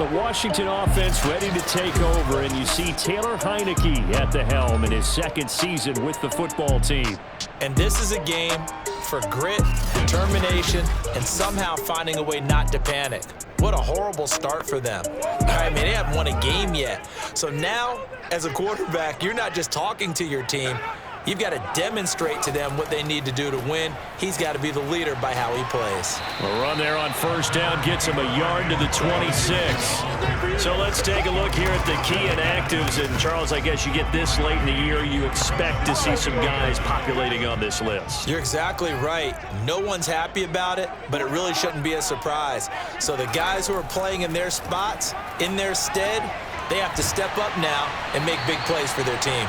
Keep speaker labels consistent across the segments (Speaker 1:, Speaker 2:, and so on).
Speaker 1: The Washington offense ready to take over, and you see Taylor Heineke at the helm in his second season with the football team.
Speaker 2: And this is a game for grit, determination, and somehow finding a way not to panic. What a horrible start for them. I mean, they haven't won a game yet. So now, as a quarterback, you're not just talking to your team. You've got to demonstrate to them what they need to do to win. He's got to be the leader by how he plays.
Speaker 1: A run there on first down gets him a yard to the 26. So let's take a look here at the key inactives. And, Charles, I guess you get this late in the year, you expect to see some guys populating on this list.
Speaker 2: You're exactly right. No one's happy about it, but it really shouldn't be a surprise. So the guys who are playing in their spots, in their stead, they have to step up now and make big plays for their team.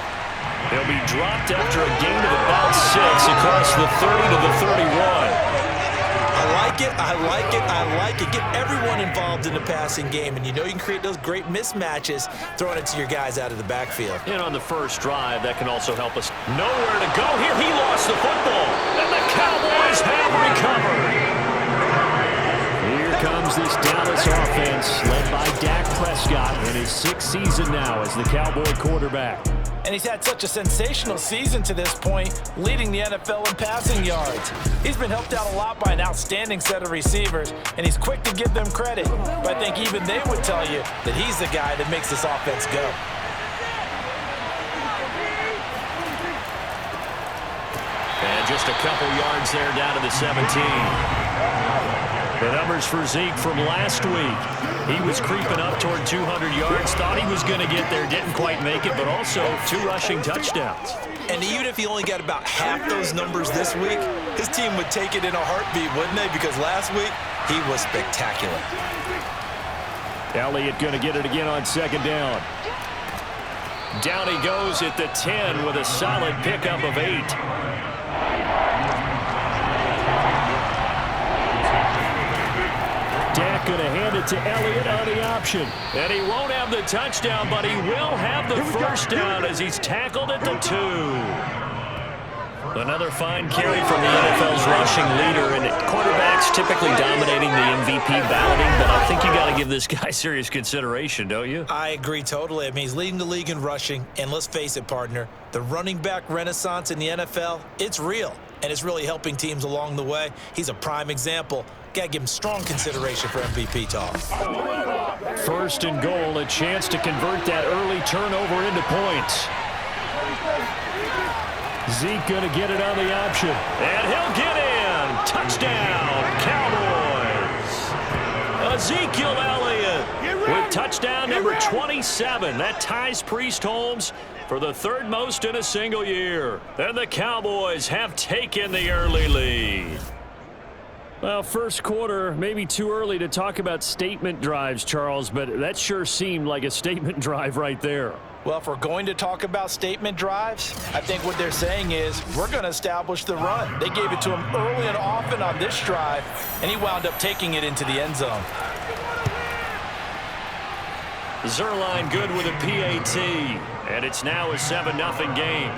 Speaker 1: They'll be dropped after a gain of about 6 across the 30 to the 31.
Speaker 2: I like it, I like it, I like it. Get everyone involved in the passing game, and you know you can create those great mismatches throwing it to your guys out of the backfield.
Speaker 1: And on the first drive, that can also help us. Nowhere to go here. He lost the football, and the Cowboys have recovered. Here comes this Dallas offense led by Dak Prescott in his 6th season now as the Cowboy quarterback.
Speaker 3: And he's had such a sensational season to this point, leading the NFL in passing yards. He's been helped out a lot by an outstanding set of receivers, and he's quick to give them credit. But I think even they would tell you that he's the guy that makes this offense go.
Speaker 1: And just a couple yards there down to the 17. The numbers for Zeke from last week. He was creeping up toward 200 yards, thought he was going to get there, didn't quite make it, but also 2 rushing touchdowns.
Speaker 2: And even if he only got about half those numbers this week, his team would take it in a heartbeat, wouldn't they? Because last week, he was spectacular.
Speaker 1: Elliott going to get it again on second down. Down he goes at the 10 with a solid pickup of 8. Dak going to hand it to Elliott on the option. And he won't have the touchdown, but he will have the first down as he's tackled at the 2. Another fine carry from the NFL's rushing leader, and quarterbacks typically dominating the MVP balloting, but I think you got to give this guy serious consideration, don't you?
Speaker 2: I agree totally. I mean, he's leading the league in rushing, and let's face it, partner, the running back renaissance in the NFL, it's real, and it's really helping teams along the way. He's a prime example. Got to give him strong consideration for MVP talk.
Speaker 1: First and goal, a chance to convert that early turnover into points. Zeke going to get it on the option. And he'll get in. Touchdown, Cowboys. Ezekiel Elliott with touchdown number 27. That ties Priest Holmes for the 3rd most in a single year. And the Cowboys have taken the early lead. Well, first quarter, maybe too early to talk about statement drives, Charles, but that sure seemed like a statement drive right there.
Speaker 3: Well, if we're going to talk about statement drives, I think what they're saying is we're going to establish the run. They gave it to him early and often on this drive, and he wound up taking it into the end zone.
Speaker 1: Zuerlein good with a PAT, and it's now a 7-0 game.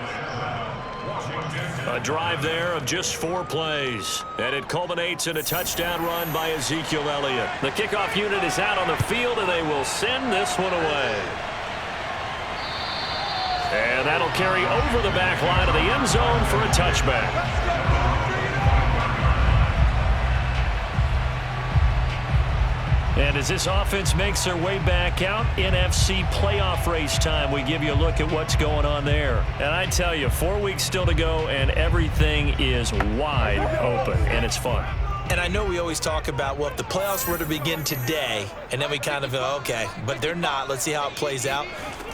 Speaker 1: A drive there of just 4 plays, and it culminates in a touchdown run by Ezekiel Elliott. The kickoff unit is out on the field, and they will send this one away. And that'll carry over the back line of the end zone for a touchback. And as this offense makes their way back out, NFC playoff race time, we give you a look at what's going on there. And I tell you, 4 weeks still to go, and everything is wide open, and it's fun.
Speaker 2: And I know we always talk about, well, if the playoffs were to begin today, and then we kind of go, okay, but they're not. Let's see how it plays out.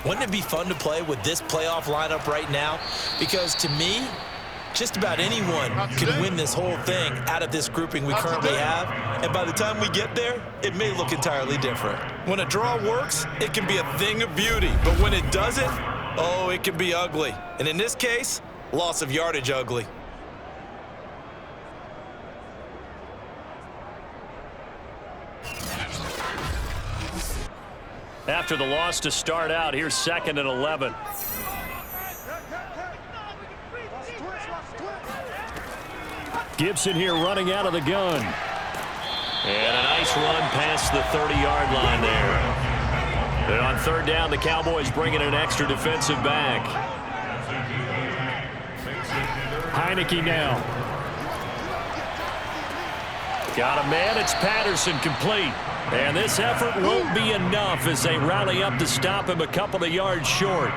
Speaker 2: Wouldn't it be fun to play with this playoff lineup right now? Because to me, just about anyone can win this whole thing out of this grouping we currently have. And by the time we get there, it may look entirely different. When a draw works, it can be a thing of beauty. But when it doesn't, oh, it can be ugly. And in this case, loss of yardage ugly.
Speaker 1: After the loss to start out, here's 2nd and 11. Gibson here running out of the gun. And a nice run past the 30-yard line there. And on third down, the Cowboys bring in an extra defensive back. Heineke now. Got a man. It's Patterson complete. And this effort won't be enough as they rally up to stop him a couple of yards short.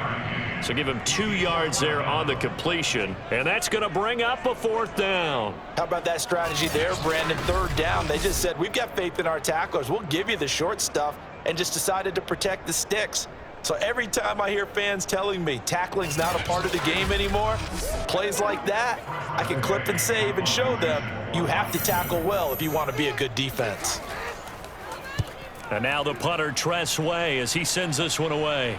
Speaker 1: So give him 2 yards there on the completion. And that's going to bring up a fourth down.
Speaker 3: How about that strategy there, Brandon? Third down. They just said, we've got faith in our tacklers. We'll give you the short stuff, and just decided to protect the sticks. So every time I hear fans telling me tackling's not a part of the game anymore, plays like that, I can clip and save and show them you have to tackle well if you want to be a good defense.
Speaker 1: And now the punter, Tress Way, as he sends this one away.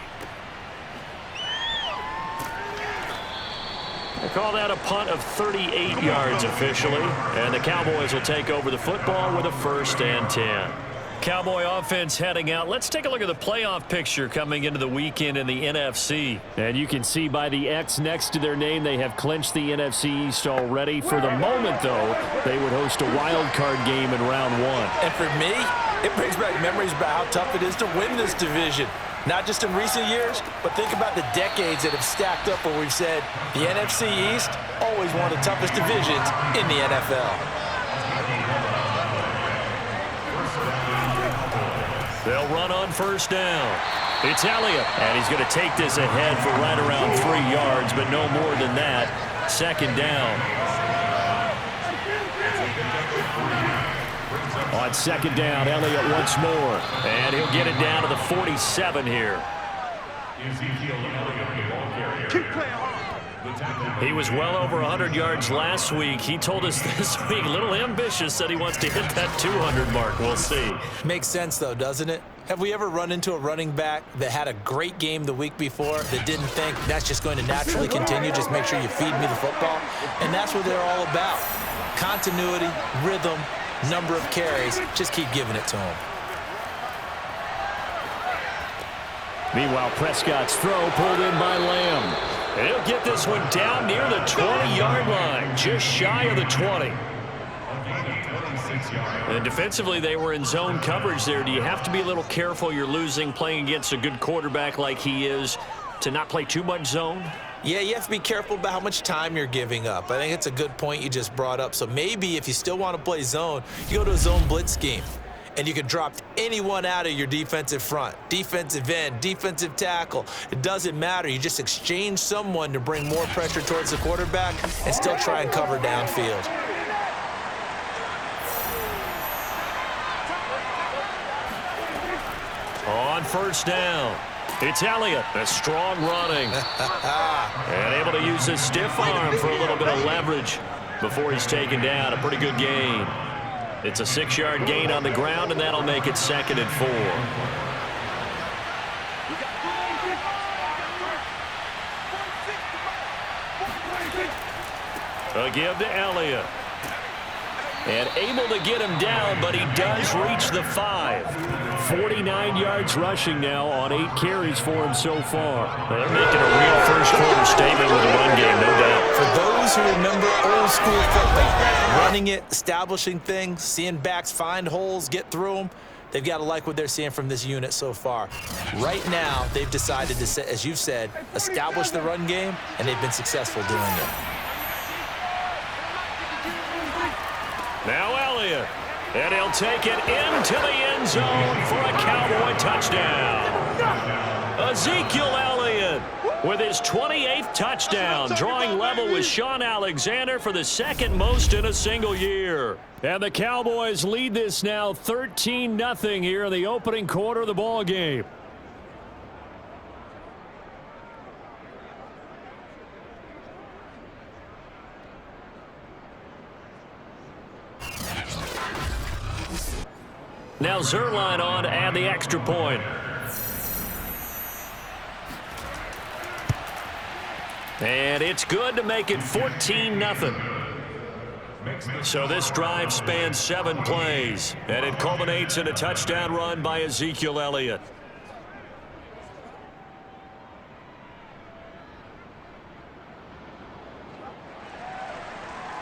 Speaker 1: They call that a punt of 38 yards officially. And the Cowboys will take over the football with a 1st and 10. Cowboy offense heading out. Let's take a look at the playoff picture coming into the weekend in the NFC. And you can see by the X next to their name, they have clinched the NFC East already. For the moment, though, they would host a wild card game in round 1.
Speaker 3: And for me, it brings back memories about how tough it is to win this division. Not just in recent years, but think about the decades that have stacked up where we've said the NFC East, always one of the toughest divisions in the NFL.
Speaker 1: They'll run on 1st down. It's Elliott, and he's going to take this ahead for right around 3 yards, but no more than that. 2nd down. On 2nd down, Elliott once more. And he'll get it down to the 47 here. He was well over 100 yards last week. He told us this week, a little ambitious, that he wants to hit that 200 mark. We'll see.
Speaker 2: Makes sense, though, doesn't it? Have we ever run into a running back that had a great game the week before that didn't think that's just going to naturally continue? Just make sure you feed me the football. And that's what they're all about. Continuity, rhythm, number of carries. Just keep giving it to him.
Speaker 1: Meanwhile, Prescott's throw pulled in by Lamb. And he'll get this one down near the 20-yard line, just shy of the 20. And defensively, they were in zone coverage there. Do you have to be a little careful? You're losing, playing against a good quarterback like he is, to not play too much zone?
Speaker 2: Yeah, you have to be careful about how much time you're giving up. I think it's a good point you just brought up. So maybe if you still want to play zone, you go to a zone blitz scheme. And you can drop anyone out of your defensive front, defensive end, defensive tackle. It doesn't matter. You just exchange someone to bring more pressure towards the quarterback and still try and cover downfield.
Speaker 1: On 1st down, it's Elliott. A strong running. And able to use his stiff arm for a little bit of leverage before he's taken down. A pretty good gain. It's a 6-yard gain on the ground, and that'll make it 2nd and 4. A give to Elliott. And able to get him down, but he does reach the 5. 49 yards rushing now on 8 carries for him so far. Well, they're making a real first-quarter statement with the run game, no doubt.
Speaker 2: For those who remember old school football, running it, establishing things, seeing backs find holes, get through them, they've got to like what they're seeing from this unit so far. Right now, they've decided to, as you've said, establish the run game, and they've been successful doing it.
Speaker 1: Now Elliott, and he'll take it into the end zone for a Cowboy touchdown. Ezekiel Elliott with his 28th touchdown, drawing level with Sean Alexander for the 2nd most in a single year. And the Cowboys lead this now 13-0 here in the opening quarter of the ball game. Now Zuerlein on to add the extra point. And it's good to make it 14-0. So this drive spans 7 plays, and it culminates in a touchdown run by Ezekiel Elliott.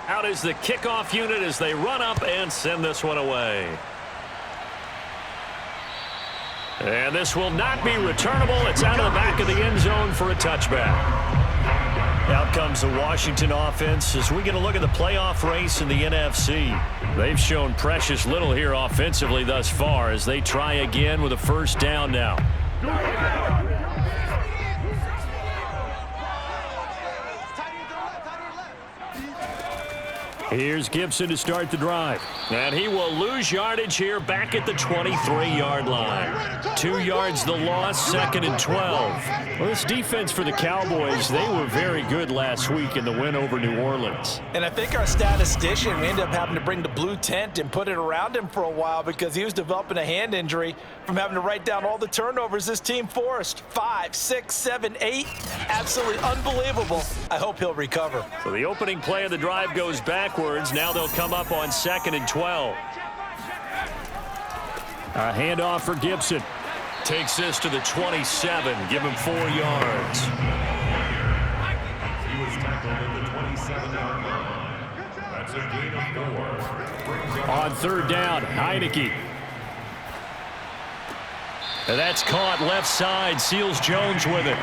Speaker 1: Out is the kickoff unit as they run up and send this one away. And this will not be returnable. It's out of the back of the end zone for a touchback. Out comes the Washington offense as we get a look at the playoff race in the NFC. They've shown precious little here offensively thus far as they try again with a first down now. Here's Gibson to start the drive. And he will lose yardage here back at the 23-yard line. 2 yards the loss, 2nd and 12. Well, this defense for the Cowboys, they were very good last week in the win over New Orleans.
Speaker 3: And I think our statistician, we ended up having to bring the blue tent and put it around him for a while because he was developing a hand injury from having to write down all the turnovers this team forced. 5, 6, 7, 8. Absolutely unbelievable. I hope he'll recover.
Speaker 1: So the opening play of the drive goes backwards. Now they'll come up on 2nd and 12. A handoff for Gibson. Takes this to the 27. Give him 4 yards.
Speaker 4: He was tackled at the 27-yard line. That's a gain of 4.
Speaker 1: On 3rd down, Heineke. And that's caught left side. Seals Jones with it.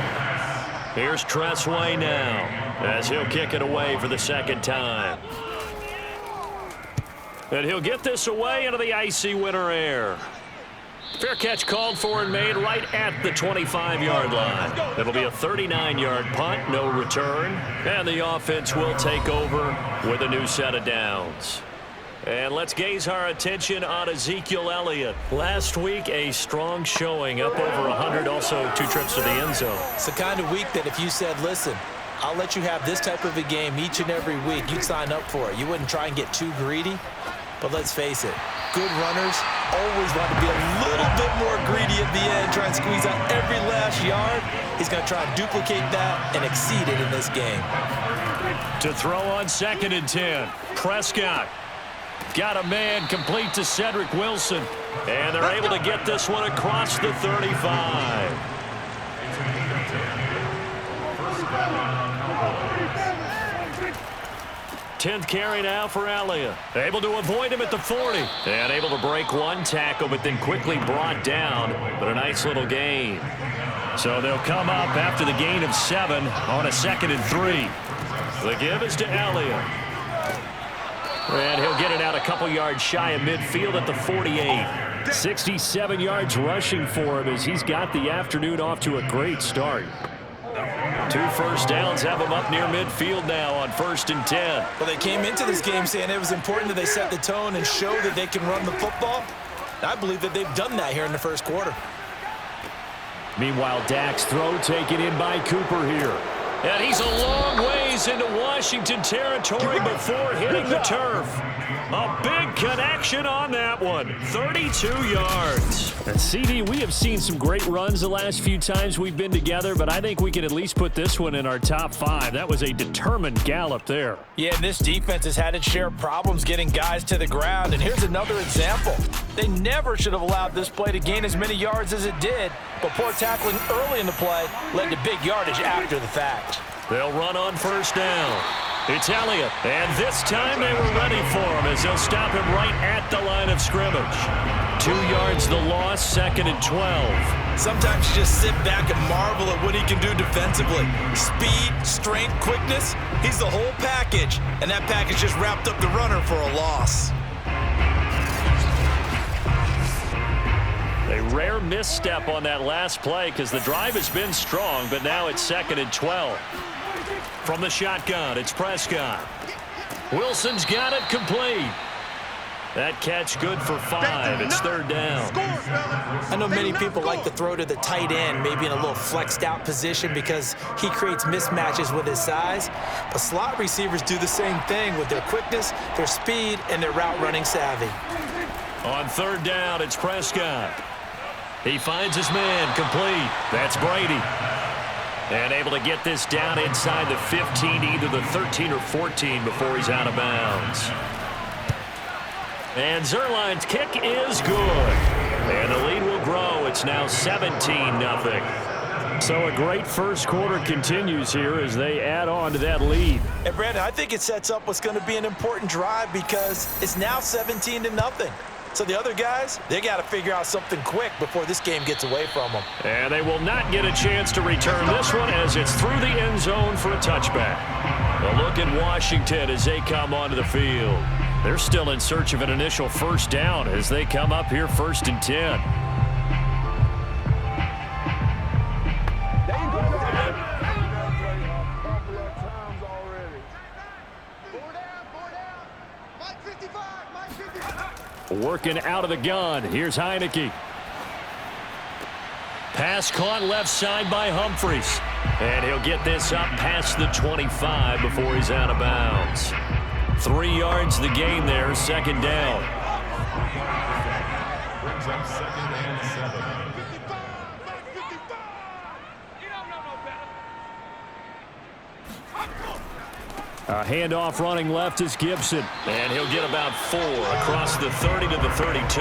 Speaker 1: Here's Tressway now as he'll kick it away for the 2nd time. And he'll get this away into the icy winter air. Fair catch called for and made right at the 25-yard line. It'll be a 39-yard punt, no return. And the offense will take over with a new set of downs. And let's gaze our attention on Ezekiel Elliott. Last week, a strong showing, up over 100, also 2 trips to the end zone.
Speaker 2: It's the kind of week that if you said, listen, I'll let you have this type of a game each and every week, you'd sign up for it. You wouldn't try and get too greedy. But let's face it, good runners always want to be a little bit more greedy at the end, try and squeeze out every last yard. He's going to try and duplicate that and exceed it in this game.
Speaker 1: To throw on 2nd and 10, Prescott. Got a man complete to Cedric Wilson. And they're able to get this one across the 35. 10th carry now for Elliott. Able to avoid him at the 40. And able to break one tackle, but then quickly brought down. But a nice little gain. So they'll come up after the gain of 7 on a 2nd and 3. The give is to Elliott. And he'll get it out a couple yards shy of midfield at the 48. 67 yards rushing for him as he's got the afternoon off to a great start. 2 first downs have them up near midfield now on 1st and 10.
Speaker 3: Well, they came into this game saying it was important that they set the tone and show that they can run the football. I believe that they've done that here in the first quarter.
Speaker 1: Meanwhile, Dak's throw taken in by Cooper here. And he's a long ways into Washington territory before hitting the turf. A big connection on that one. 32 yards. And CD, we have seen some great runs the last few times we've been together, but I think we can at least put this one in our top 5. That was a determined gallop there.
Speaker 3: Yeah, and this defense has had its share of problems getting guys to the ground. And here's another example. They never should have allowed this play to gain as many yards as it did, but poor tackling early in the play led to big yardage after the fact.
Speaker 1: They'll run on 1st down. It's Elliott, and this time they were ready for him as they'll stop him right at the line of scrimmage. 2 yards the loss, 2nd and 12.
Speaker 2: Sometimes you just sit back and marvel at what he can do defensively. Speed, strength, quickness, he's the whole package, and that package just wrapped up the runner for a loss.
Speaker 1: A rare misstep on that last play because the drive has been strong, but now it's 2nd and 12. From the shotgun, it's Prescott. Wilson's got it complete. That catch good for 5. It's 3rd down.
Speaker 2: I know many people like to throw to the tight end, maybe in a little flexed out position because he creates mismatches with his size. But slot receivers do the same thing with their quickness, their speed, and their route running savvy.
Speaker 1: On 3rd down, it's Prescott. He finds his man complete. That's Brady. And able to get this down inside the 15, either the 13 or 14 before he's out of bounds. And Zuerlein's kick is good. And the lead will grow. It's now 17-0. So a great first quarter continues here as they add on to that lead.
Speaker 3: And Brandon, I think it sets up what's going to be an important drive because it's now 17-0. So the other guys, they got to figure out something quick before this game gets away from them.
Speaker 1: And they will not get a chance to return this one as it's through the end zone for a touchback. A look at Washington as they come onto the field. They're still in search of an initial first down as they come up here 1st and 10. Working out of the gun. Here's Heineke. Pass caught left side by Humphries. And he'll get this up past the 25 before he's out of bounds. 3 yards the gain there, 2nd down.
Speaker 4: Brings up 2nd and 7.
Speaker 1: A handoff running left is Gibson. And he'll get about 4 across the 30 to the 32.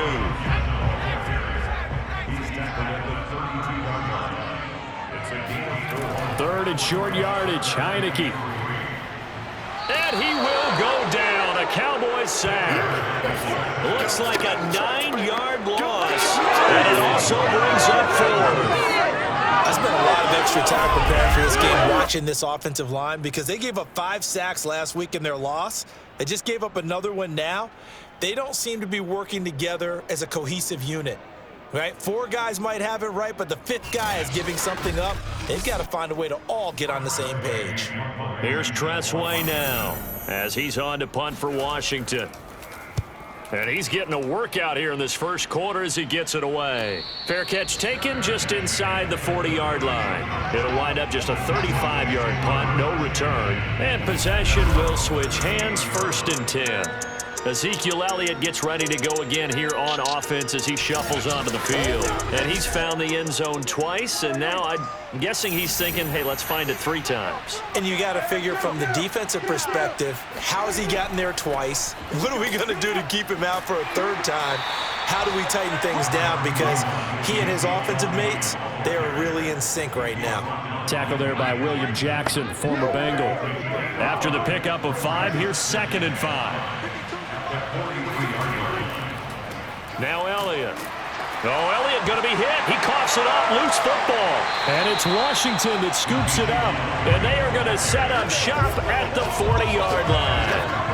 Speaker 4: He's tackled at the 32-yard line. It's a gain of 4.
Speaker 1: 3rd and short yardage, Heineke. And he will go down. A Cowboys sack. Looks like a 9-yard loss. And it also brings up 4.
Speaker 3: I spent a lot of extra time preparing for this game watching this offensive line because they gave up 5 sacks last week in their loss. They just gave up another one now. They don't seem to be working together as a cohesive unit, right? 4 guys might have it right, but the 5th guy is giving something up. They've got to find a way to all get on the same page.
Speaker 1: Here's Tressway now as he's on to punt for Washington. And he's getting a workout here in this first quarter as he gets it away. Fair catch taken just inside the 40-yard line. It'll wind up just a 35-yard punt, no return. And possession will switch hands, 1st and 10. Ezekiel Elliott gets ready to go again here on offense as he shuffles onto the field. And he's found the end zone twice, and now I'm guessing he's thinking, hey, let's find it 3 times.
Speaker 3: And you got to figure from the defensive perspective, how has he gotten there twice? What are we going to do to keep him out for a 3rd time? How do we tighten things down? Because he and his offensive mates, they are really in sync right now.
Speaker 1: Tackled there by William Jackson, former Bengal. After the pickup of 5, here's 2nd and 5. Now Elliott. Oh, Elliott going to be hit. He coughs it up. Loose football. And it's Washington that scoops it up. And they are going to set up shop at the 40-yard line.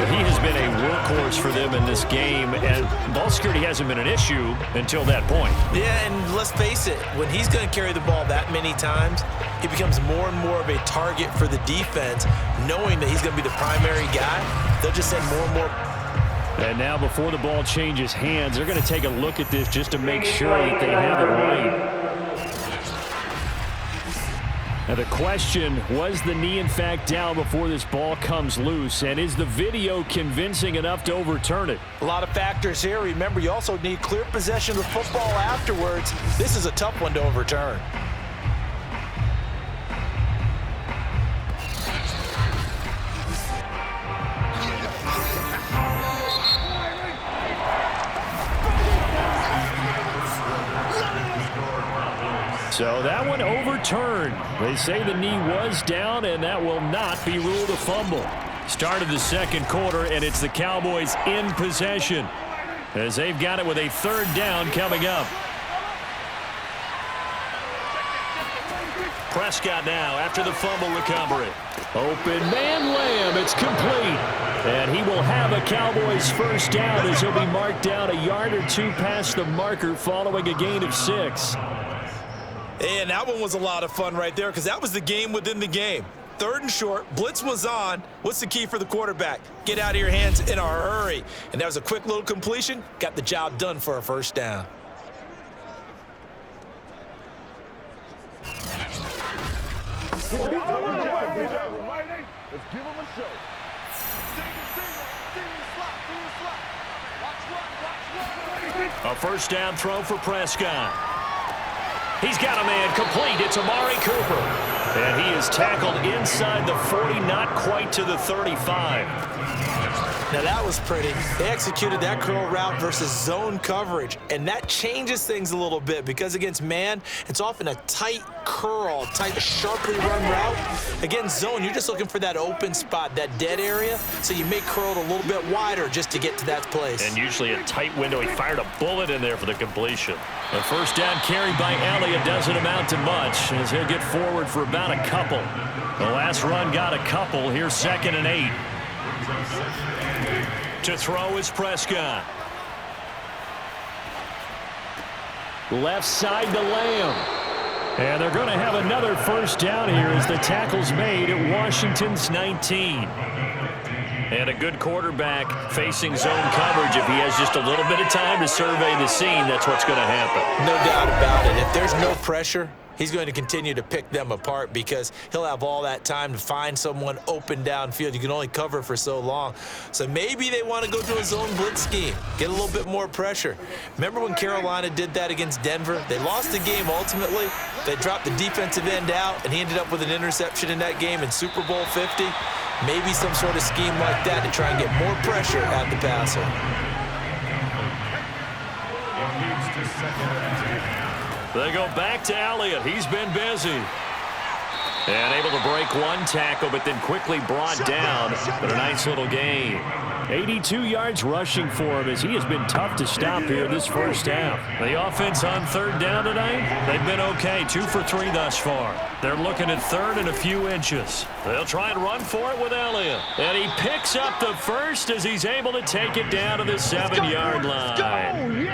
Speaker 1: He has been a workhorse for them in this game, and ball security hasn't been an issue until that point.
Speaker 3: Yeah, and let's face it, when he's going to carry the ball that many times, he becomes more and more of a target for the defense, knowing that he's going to be the primary guy. They'll just send more and more.
Speaker 1: And now before the ball changes hands, they're going to take a look at this just to make sure that they have it right. Now the question, was the knee in fact down before this ball comes loose? And is the video convincing enough to overturn it?
Speaker 3: A lot of factors here. Remember, you also need clear possession of the football afterwards. This is a tough one to overturn.
Speaker 1: So that one overturned. They say the knee was down, and that will not be ruled a fumble. Start of the 2nd quarter, and it's the Cowboys in possession as they've got it with a 3rd down coming up. Prescott now after the fumble recovery. Open man Lamb. It's complete. And he will have a Cowboys 1st down as he'll be marked down a yard or 2 past the marker following a gain of 6.
Speaker 3: And that one was a lot of fun right there because that was the game within the game. 3rd and short, blitz was on. What's the key for the quarterback? Get out of your hands in a hurry. And that was a quick little completion. Got the job done for a 1st down.
Speaker 5: Let's give him a show.
Speaker 1: A 1st down throw for Prescott. He's got a man complete. It's Amari Cooper. And he is tackled inside the 40, not quite to the 35.
Speaker 2: Now that was pretty. They executed that curl route versus zone coverage, and that changes things a little bit because against man, it's often a tight curl, tight, sharply run route. Against zone, you're just looking for that open spot, that dead area, so you may curl it a little bit wider just to get to that place.
Speaker 1: And usually a tight window. He fired a bullet in there for the completion. The first down carry by Elliott doesn't amount to much as he'll get forward for about a couple. The last run got a couple. Here's 2nd and 8. To throw is Prescott. Left side to Lamb. And they're going to have another first down here as the tackle's made at Washington's 19. And a good quarterback facing zone coverage. If he has just a little bit of time to survey the scene, that's what's going to happen.
Speaker 2: No doubt about it. If there's no pressure, he's going to continue to pick them apart because he'll have all that time to find someone open downfield. You can only cover for so long. So maybe they want to go to a zone blitz scheme, get a little bit more pressure. Remember when Carolina did that against Denver? They lost the game ultimately. They dropped the defensive end out, and he ended up with an interception in that game in Super Bowl 50. Maybe some sort of scheme like that to try and get more pressure at the passer.
Speaker 1: They go back to Elliott. He's been busy. And able to break one tackle, but then quickly brought down. But a nice little gain. 82 yards rushing for him as he has been tough to stop here this first half. The offense on 3rd down tonight, they've been okay. 2 for 3 thus far. They're looking at 3rd and a few inches. They'll try and run for it with Elliott. And he picks up the first as he's able to take it down to the 7-yard line.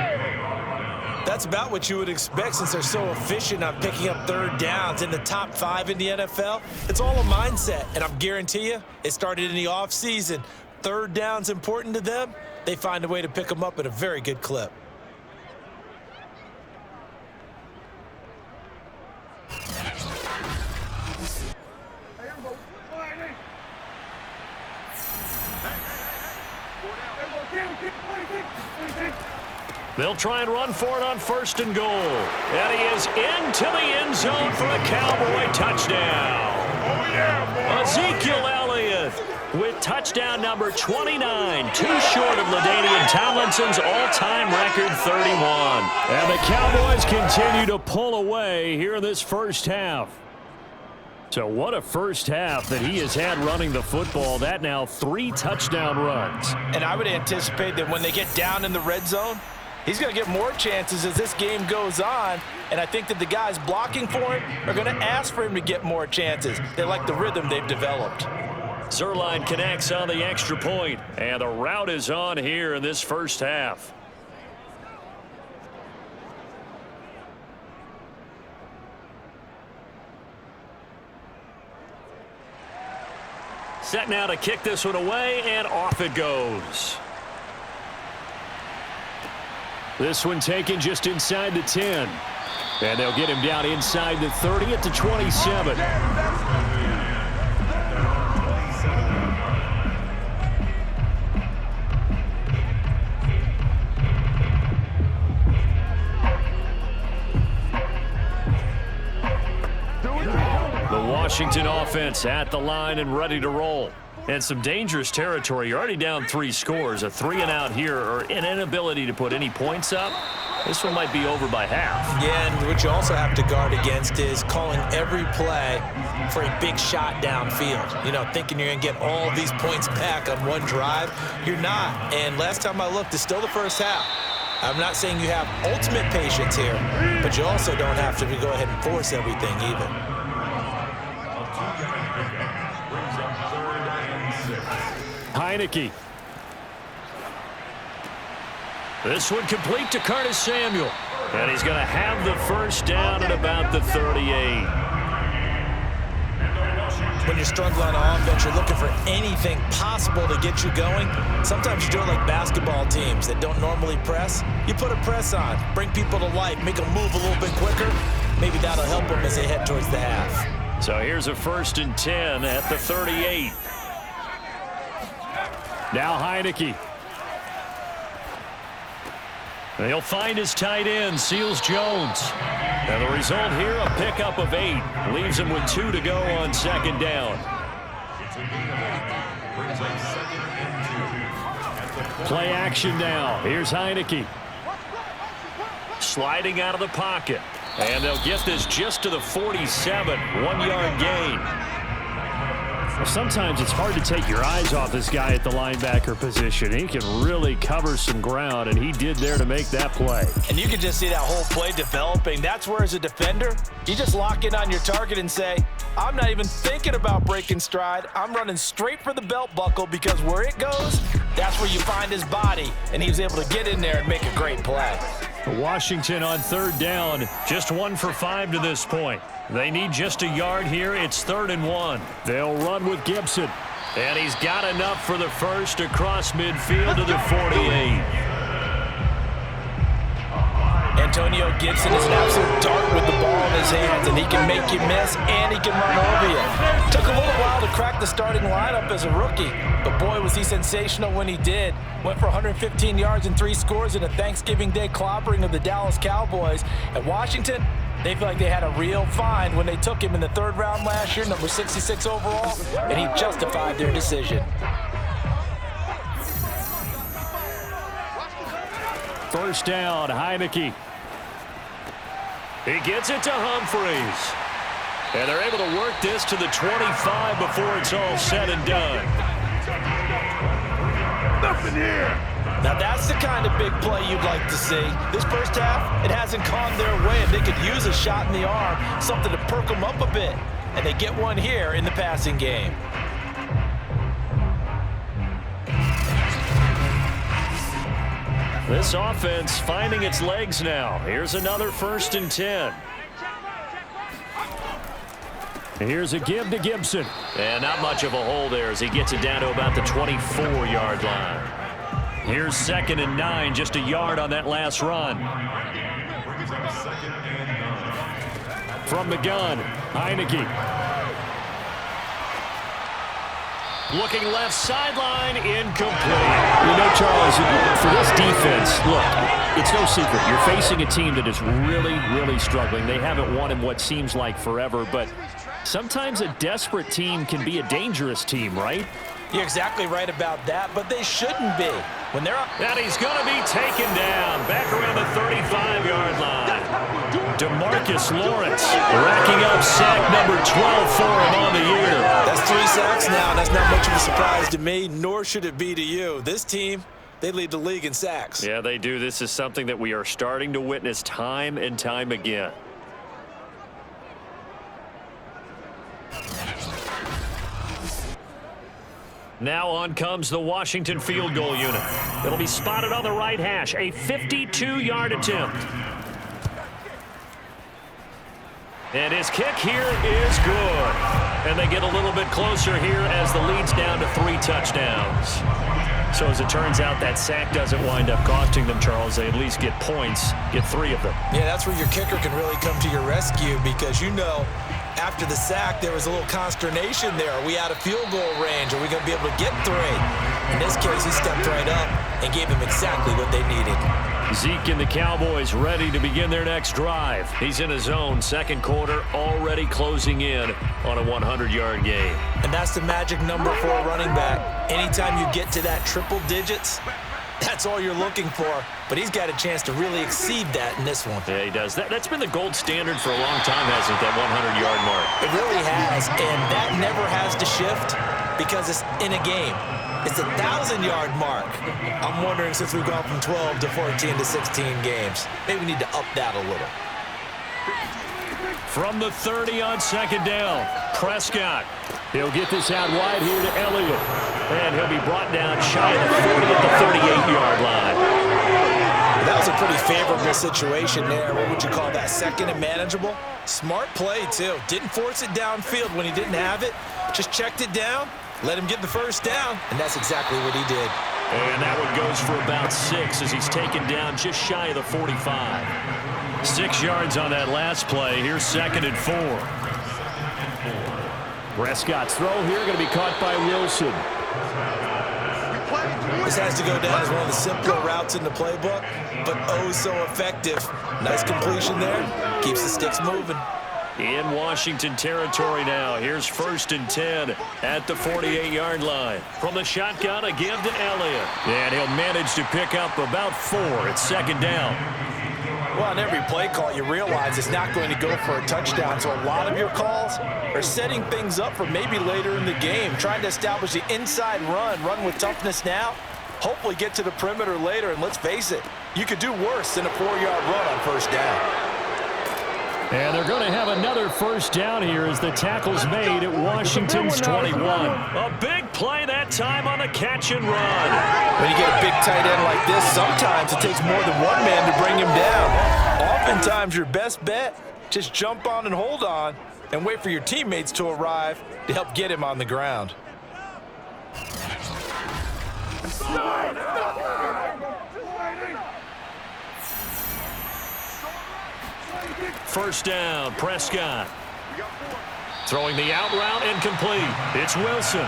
Speaker 2: That's about what you would expect since they're so efficient on picking up 3rd downs in the top 5 in the NFL. It's all a mindset, and I'm guarantee you it started in the offseason. 3rd down's important to them. They find a way to pick them up at a very good clip.
Speaker 1: They'll try and run for it on 1st and goal. And he is into the end zone for a Cowboy touchdown. Ezekiel Elliott with touchdown number 29, too short of LaDainian Tomlinson's all-time record 31. And the Cowboys continue to pull away here in this first half. So what a first half that he has had running the football. That now 3 touchdown runs.
Speaker 3: And I would anticipate that when they get down in the red zone, he's going to get more chances as this game goes on, and I think that the guys blocking for him are going to ask for him to get more chances. They like the rhythm they've developed.
Speaker 1: Zuerlein connects on the extra point, and the route is on here in this first half. Set now to kick this one away, and off it goes. This one taken just inside the 10. And they'll get him down inside the 30 at the 27. The Washington offense at the line and ready to roll. And some dangerous territory. You're already down 3 scores. A 3-and-out here, or an inability to put any points up. This one might be over by half.
Speaker 2: Yeah, and what you also have to guard against is calling every play for a big shot downfield. You know, thinking you're going to get all these points back on one drive. You're not. And last time I looked, it's still the first half. I'm not saying you have ultimate patience here, but you also don't have to go ahead and force everything either.
Speaker 1: Heineke. This one complete to Curtis Samuel. And he's going to have the first down at about the 38.
Speaker 2: When you're struggling on offense, you're looking for anything possible to get you going. Sometimes you do it like basketball teams that don't normally press. You put a press on, bring people to life, make them move a little bit quicker. Maybe that'll help them as they head towards the half.
Speaker 1: So here's a 1st and 10 at the 38. Now Heineke. And he'll find his tight end, Seals Jones. And the result here, a pickup of 8. Leaves him with 2 to go on 2nd down.
Speaker 4: It's a gain of 8. Brings up 2nd and 2.
Speaker 1: Play action now. Here's Heineke. Sliding out of the pocket. And they'll get this just to the 47. 1-yard gain. Well, sometimes it's hard to take your eyes off this guy at the linebacker position. He can really cover some ground, and he did there to make that play.
Speaker 3: And you can just see that whole play developing. That's where, as a defender, you just lock in on your target and say, I'm not even thinking about breaking stride. I'm running straight for the belt buckle, because where it goes, that's where you find his body. And he was able to get in there and make a great play.
Speaker 1: Washington on 3rd down, just 1 for 5 to this point. They need just a yard here. It's 3rd and 1. They'll run with Gibson. And he's got enough for the first across midfield to the 48.
Speaker 3: Antonio Gibson is an absolute dart with the ball in his hands, and he can make you miss, and he can run over you. Took a little while to crack the starting lineup as a rookie, but boy, was he sensational when he did. Went for 115 yards and 3 scores in a Thanksgiving Day clobbering of the Dallas Cowboys. At Washington, they feel like they had a real find when they took him in the 3rd round last year, number 66 overall, and he justified their decision.
Speaker 1: First down, Heineke. He gets it to Humphreys. And they're able to work this to the 25 before it's all said and done.
Speaker 5: Nothing here.
Speaker 3: Now that's the kind of big play you'd like to see. This first half, it hasn't gone their way, and they could use a shot in the arm, something to perk them up a bit. And they get one here in the passing game.
Speaker 1: This offense finding its legs now. Here's another 1st and 10. Here's a give to Gibson. And not much of a hole there as he gets it down to about the 24-yard line. Here's 2nd and 9, just a yard on that last run.
Speaker 4: Brings up 2nd and 9.
Speaker 1: From the gun, Heineke. Looking left sideline, incomplete.
Speaker 6: You know, Charles, for this defense, look, it's no secret. You're facing a team that is really, really struggling. They haven't won in what seems like forever, but sometimes a desperate team can be a dangerous team, right?
Speaker 3: You're exactly right about that, but they shouldn't be. When they're up.
Speaker 1: And he's going to be taken down back around the 35-yard line. DeMarcus Lawrence racking up sack number 12 for him on the year.
Speaker 2: That's 3 sacks now. That's not much of a surprise to me, nor should it be to you. This team, they lead the league in sacks.
Speaker 1: Yeah, they do. This is something that we are starting to witness time and time again. Now on comes the Washington field goal unit. It'll be spotted on the right hash, a 52-yard attempt. And his kick here is good. And they get a little bit closer here as the lead's down to 3 touchdowns. So as it turns out, that sack doesn't wind up costing them, Charles. They at least get points, get 3 of them.
Speaker 2: Yeah, that's where your kicker can really come to your rescue, because you know after the sack there was a little consternation there. Are we out of field goal range? Are we going to be able to get 3? In this case, he stepped right up and gave them exactly what they needed.
Speaker 1: Zeke and the Cowboys ready to begin their next drive. He's in his own 2nd quarter, already closing in on a 100-yard game.
Speaker 2: And that's the magic number for a running back. Anytime you get to that triple digits, that's all you're looking for. But he's got a chance to really exceed that in this one.
Speaker 1: Yeah, he does. That's been the gold standard for a long time, hasn't it, that 100-yard mark?
Speaker 2: It really has, and that never has to shift because it's in a game. It's a 1,000-yard mark. I'm wondering, since we've gone from 12 to 14 to 16 games, maybe we need to up that a little.
Speaker 1: From the 30 on 2nd down, Prescott. He'll get this out wide here to Elliott. And he'll be brought down shy of the 40 at the 38-yard line.
Speaker 2: That was a pretty favorable situation there. What would you call that? 2nd and manageable? Smart play, too. Didn't force it downfield when he didn't have it. Just checked it down, let him get the first down, and that's exactly what he did.
Speaker 1: And that one goes for about 6 as he's taken down just shy of the 45. 6 yards on that last play. Here's 2nd and 4.
Speaker 6: Prescott's throw here going to be caught by Wilson.
Speaker 2: This has to go down as one of the simpler routes in the playbook, but oh so effective. Nice completion there. Keeps the sticks moving.
Speaker 1: In Washington territory now. Here's 1st and 10 at the 48-yard line. From the shotgun, a give to Elliott. And he'll manage to pick up about 4 at 2nd down.
Speaker 3: Well, on every play call, you realize it's not going to go for a touchdown. So a lot of your calls are setting things up for maybe later in the game, trying to establish the inside run with toughness now, hopefully get to the perimeter later. And let's face it, you could do worse than a 4-yard run on 1st down.
Speaker 6: And they're going to have another 1st down here as the tackle's made at Washington's 21.
Speaker 1: A big play that time on the catch and run.
Speaker 3: When you get a big tight end like this, sometimes it takes more than one man to bring him down. Oftentimes, your best bet, just jump on and hold on and wait for your teammates to arrive to help get him on the ground.
Speaker 1: 1st down, Prescott. Throwing the out route incomplete. It's Wilson.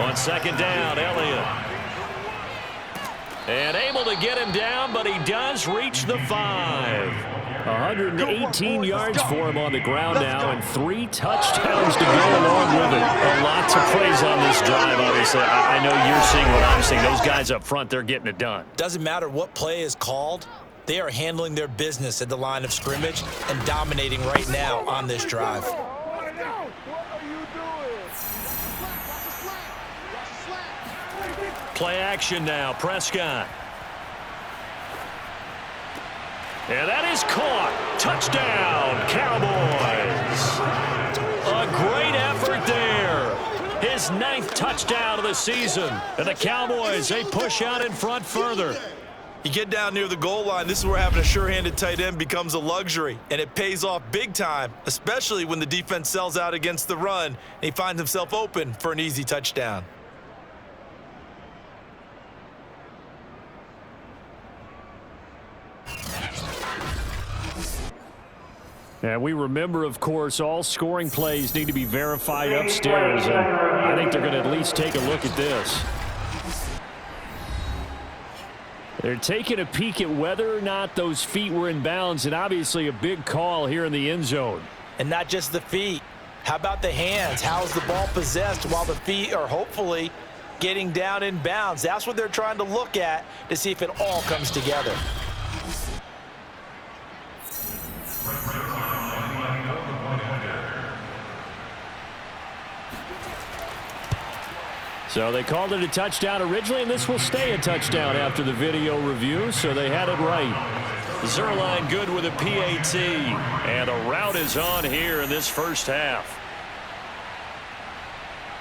Speaker 1: On 2nd down, Elliott. And able to get him down, but he does reach the 5.
Speaker 6: 118 yards for him on the ground now, and 3 touchdowns to go along with it.
Speaker 1: A lot to praise on this drive, obviously. I know you're seeing what I'm seeing. Those guys up front, they're getting it done.
Speaker 2: Doesn't matter what play is called. They are handling their business at the line of scrimmage and dominating right now on this drive.
Speaker 1: Play action now, Prescott. And that is caught. Touchdown, Cowboys. A great effort there. His 9th touchdown of the season. And the Cowboys, they push out in front further.
Speaker 3: You get down near the goal line, this is where having a sure-handed tight end becomes a luxury, and it pays off big time, especially when the defense sells out against the run, and he finds himself open for an easy touchdown.
Speaker 6: And we remember, of course, all scoring plays need to be verified upstairs, and I think they're going to at least take a look at this. They're taking a peek at whether or not those feet were in bounds, and obviously a big call here in the end zone.
Speaker 3: And not just the feet. How about the hands? How's the ball possessed while the feet are hopefully getting down in bounds? That's what they're trying to look at to see if it all comes together.
Speaker 6: So they called it a touchdown originally, and this will stay a touchdown after the video review, so they had it right.
Speaker 1: Zerline good with a PAT, and a route is on here in this 1st half.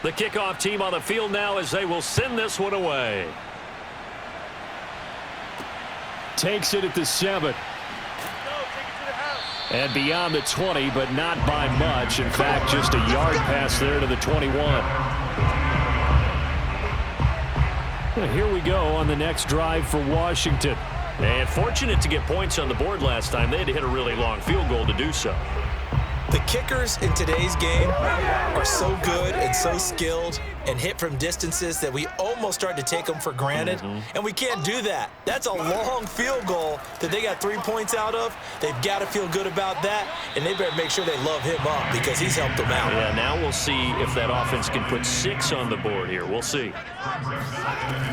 Speaker 1: The kickoff team on the field now as they will send this one away.
Speaker 6: Takes it at the 7. And beyond the 20, but not by much. In fact, just a yard pass there to the 21. Here we go on the next drive for Washington.
Speaker 1: And fortunate to get points on the board last time. They had to hit a really long field goal to do so.
Speaker 2: The kickers in today's game are so good and so skilled and hit from distances that we almost start to take them for granted, and we can't do that. That's a long field goal that they got 3 points out of. They've got to feel good about that, and they better make sure they love him up because he's helped them out.
Speaker 1: Yeah, now we'll see if that offense can put 6 on the board here. We'll see.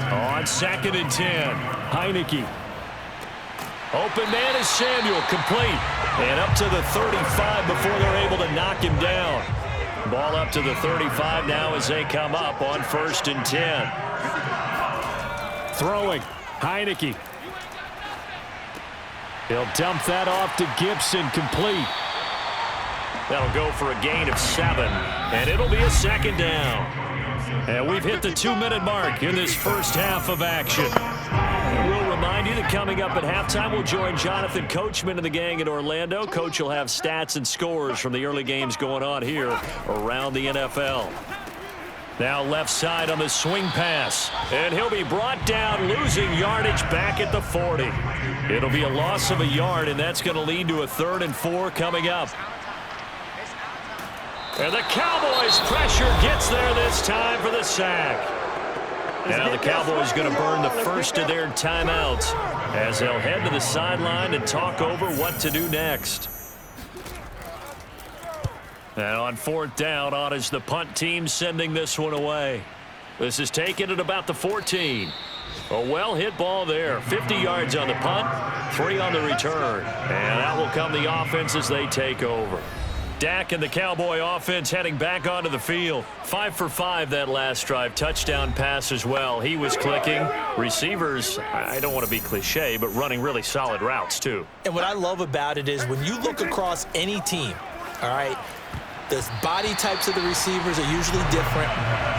Speaker 1: On 2nd and 10, Heineke. Open man is Samuel, complete. And up to the 35 before they're able to knock him down. Ball up to the 35 now as they come up on 1st and 10.
Speaker 6: Throwing, Heineke. He'll dump that off to Gibson, complete.
Speaker 1: That'll go for a gain of 7, and it'll be a 2nd down. And we've hit the 2-minute mark in this 1st half of action. We'll remind you that coming up at halftime, we'll join Jonathan Coachman and the gang in Orlando. Coach will have stats and scores from the early games going on here around the NFL. Now left side on the swing pass, and he'll be brought down, losing yardage back at the 40. It'll be a loss of a yard, and that's going to lead to a 3rd and 4 coming up. And the Cowboys' pressure gets there this time for the sack. Now the Cowboys going to burn the first of their timeouts as they'll head to the sideline and talk over what to do next. And on 4th down, on is the punt team sending this one away. This is taken at about the 14. A well-hit ball there. 50 yards on the punt, 3 on the return. And that will come the offense as they take over. Dak and the Cowboy offense heading back onto the field. 5 for 5 that last drive. Touchdown pass as well. He was clicking. Receivers, I don't want to be cliche, but running really solid routes too.
Speaker 2: And what I love about it is when you look across any team, all right, the body types of the receivers are usually different.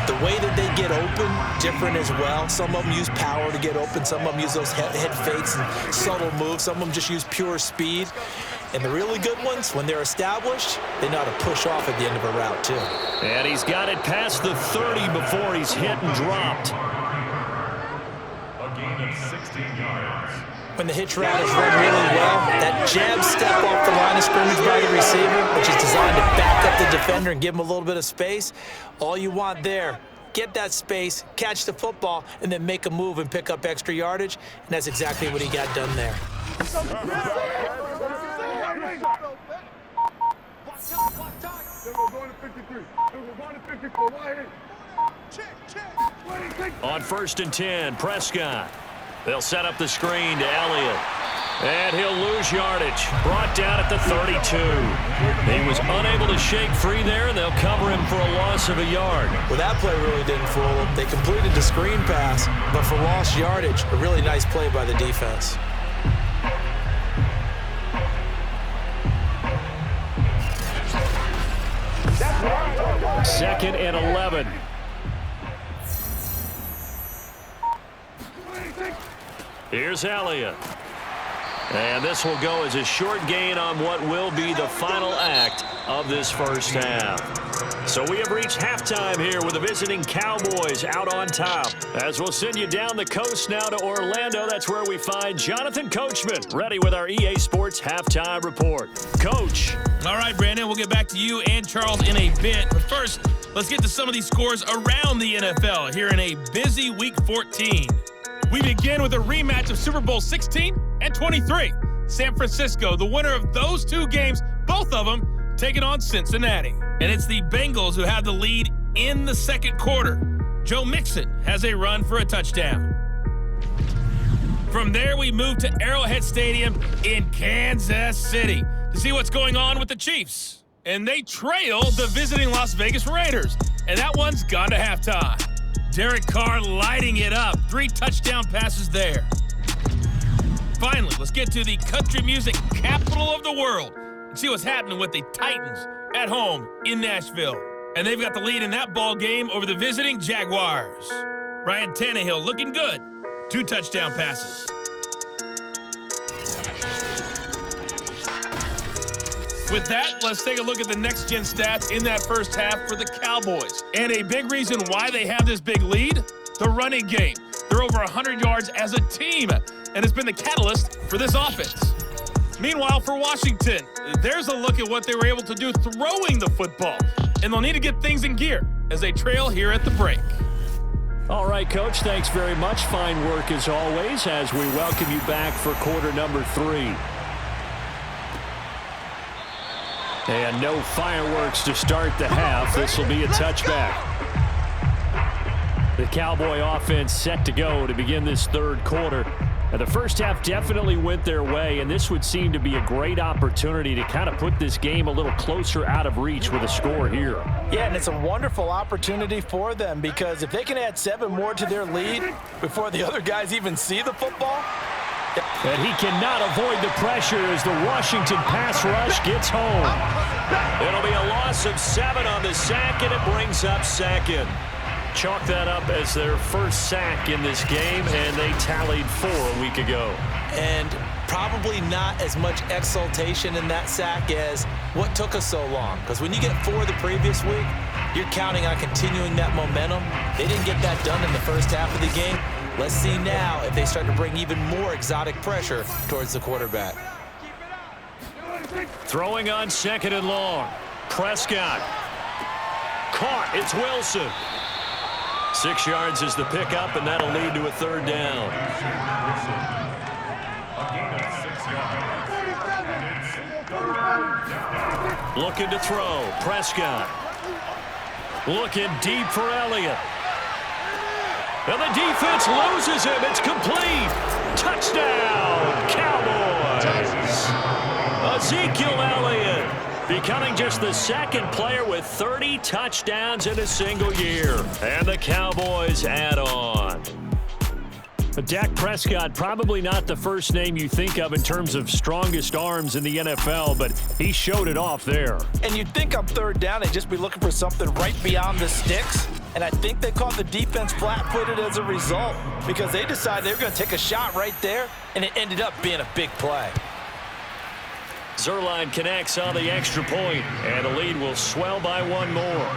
Speaker 2: The way that they get open, different as well. Some of them use power to get open. Some of them use those head fakes and subtle moves. Some of them just use pure speed. And the really good ones, when they're established, they know how to push off at the end of a route, too.
Speaker 1: And he's got it past the 30 before he's hit and dropped.
Speaker 4: A gain of 16 yards.
Speaker 2: When the hitch route is run really well, that jab step off the line of scrimmage by the receiver, which is designed to back up the defender and give him a little bit of space, all you want there, get that space, catch the football, and then make a move and pick up extra yardage, and that's exactly what he got done there.
Speaker 1: On 1st and 10, Prescott. They'll set up the screen to Elliott. And he'll lose yardage. Brought down at the 32. He was unable to shake free there, and they'll cover him for a loss of a yard.
Speaker 2: Well, that play really didn't fool them. They completed the screen pass, but for lost yardage, a really nice play by the defense.
Speaker 1: Second and 11. Here's Elliott. And this will go as a short gain on what will be the final act of this first half. So we have reached halftime here with the visiting Cowboys out on top. As we'll send you down the coast now to Orlando, that's where we find Jonathan Coachman, ready with our EA Sports Halftime Report. Coach.
Speaker 7: All right, Brandon, we'll get back to you and Charles in a bit. But first, let's get to some of these scores around the NFL here in a busy Week 14. We begin with a rematch of Super Bowl 16 and 23. San Francisco, the winner of those two games, both of them taking on Cincinnati. And it's the Bengals who have the lead in the second quarter. Joe Mixon has a run for a touchdown. From there, we move to Arrowhead Stadium in Kansas City to see what's going on with the Chiefs. And they trail the visiting Las Vegas Raiders. And that one's gone to halftime. Derek Carr lighting it up. 3 touchdown passes there. Finally, let's get to the country music capital of the world and see what's happening with the Titans at home in Nashville. And they've got the lead in that ball game over the visiting Jaguars. Ryan Tannehill looking good. 2 touchdown passes. With that, let's take a look at the next-gen stats in that first half for the Cowboys. And a big reason why they have this big lead, the running game. They're over 100 yards as a team, and it's been the catalyst for this offense. Meanwhile, for Washington, there's a look at what they were able to do throwing the football, and they'll need to get things in gear as they trail here at the break.
Speaker 1: All right, Coach, thanks very much. Fine work as always as we welcome you back for quarter number 3. And no fireworks to start the half. This will be a touchback. The Cowboy offense set to go to begin this third quarter. Now, the first half definitely went their way, and this would seem to be a great opportunity to kind of put this game a little closer out of reach with a score here.
Speaker 3: Yeah, and it's a wonderful opportunity for them because if they can add 7 more to their lead before the other guys even see the football.
Speaker 1: And he cannot avoid the pressure as the Washington pass rush gets home. It'll be a loss of 7 on the sack, and it brings up second. Chalk that up as their first sack in this game, and they tallied 4 a week ago.
Speaker 2: And probably not as much exultation in that sack as what took us so long. Because when you get 4 the previous week, you're counting on continuing that momentum. They didn't get that done in the first half of the game. Let's see now if they start to bring even more exotic pressure towards the quarterback.
Speaker 1: Throwing on 2nd and long. Prescott. caught. It's Wilson. 6 yards is the pickup, and that'll lead to a third down. Looking to throw. Prescott. Looking deep for Elliott. And the defense loses him. It's complete. Touchdown, Cowboys. Ezekiel Elliott becoming just the second player with 30 touchdowns in a single year. And the Cowboys add on.
Speaker 6: Dak Prescott, probably not the first name you think of in terms of strongest arms in the NFL, but he showed it off there.
Speaker 3: And you'd think on third down they'd just be looking for something right beyond the sticks. And I think they caught the defense flat-footed as a result because they decided they were going to take a shot right there, and it ended up being a big play.
Speaker 1: Zuerlein connects on the extra point, and the lead will swell by one more.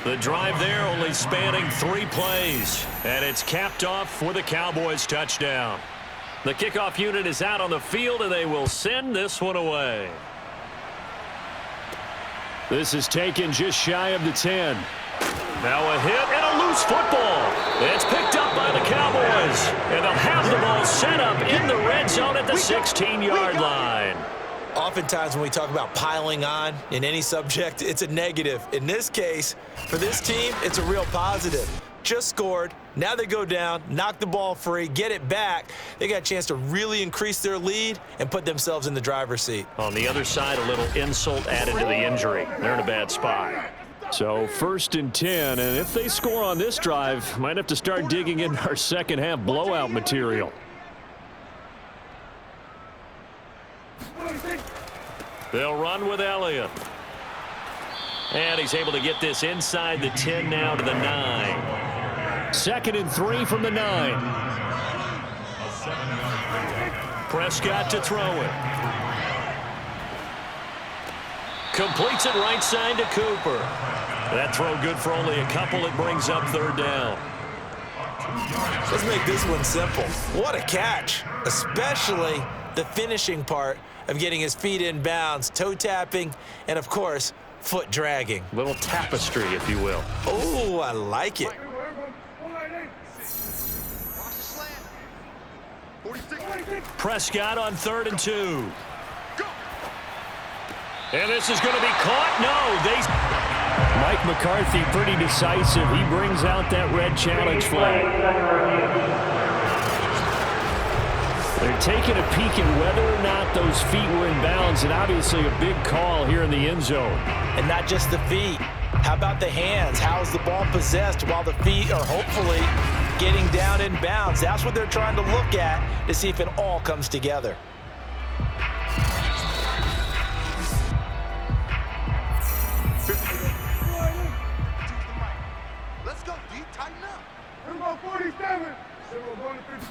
Speaker 1: The drive there only spanning 3 plays, and it's capped off with a Cowboys touchdown. The kickoff unit is out on the field, and they will send this one away.
Speaker 6: This is taken just shy of the 10.
Speaker 1: Now a hit and a loose football. It's picked up by the Cowboys, and they'll have the ball set up in the red zone at the 16-yard line.
Speaker 2: Oftentimes when we talk about piling on in any subject, it's a negative. In this case, for this team, it's a real positive. Just scored. Now they go down, knock the ball free, get it back. They got a chance to really increase their lead and put themselves in the driver's seat.
Speaker 1: On the other side, a little insult added to the injury. They're in a bad spot.
Speaker 6: So 1st and 10, and if they score on this drive, might have to start digging in our second half blowout material.
Speaker 1: They'll run with Elliott. And he's able to get this inside the 10 now to the 9.
Speaker 6: 2nd and 3 from the 9.
Speaker 1: Prescott to throw it. Completes it right side to Cooper. That throw good for only a couple. It brings up third down.
Speaker 2: Let's make this one simple. What a catch, especially the finishing part of getting his feet in bounds, toe tapping, and of course, foot dragging.
Speaker 1: Little tapestry, if you will.
Speaker 2: Oh, I like it.
Speaker 1: Prescott on 3rd and 2. And this is going to be caught. No,
Speaker 6: Mike McCarthy pretty decisive. He brings out that red challenge flag. They're taking a peek at whether or not those feet were in bounds, and obviously a big call here in the end zone.
Speaker 3: And not just the feet. How about the hands? How's the ball possessed while the feet are hopefully getting down in bounds? That's what they're trying to look at to see if it all comes together.